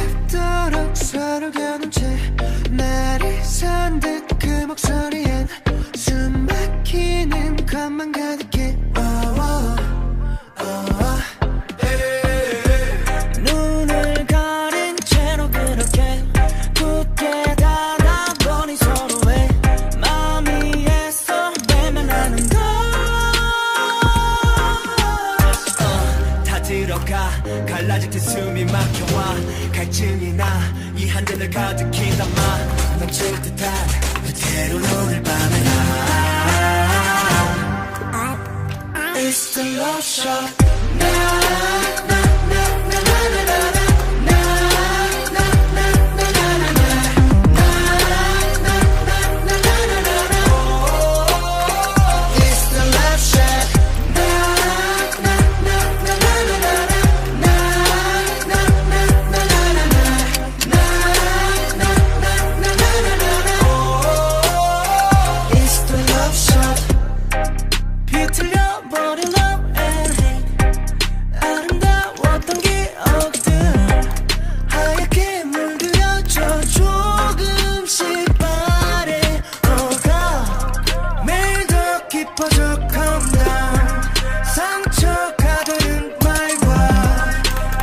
차갑도록 서로 겨눈 채 날이 선 듯 그 목소리엔 숨 막히는 것만 가득해. 눈을 가린 채로 그렇게 굳게 닫아보니 서로의 마음이 애써 외면하는 걸. 다 들어가 갈라질 때 숨이 막혀와 갈증이 나 이 한 잔을 가득히 담아 넘칠 듯한 그대로 오늘 밤에 It's the love shot. 비틀려버린 love and hate 아름다웠던 기억들 하얗게 물들여져 조금씩 바래어가 매일 더 깊어져 calm down 상처가 되는 말과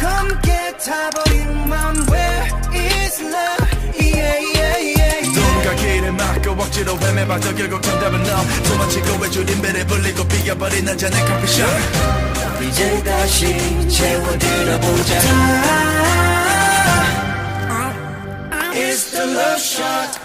검게 타버린 맘 Where is love yeah yeah yeah 누군가 길을 막고 억지로 헤매봐도 결국 정답은 너 도망치고 외줄인 배를 불리고 비어버린 한 잔의 커피숍 이제 다시 채워들어보자 It's the love shot.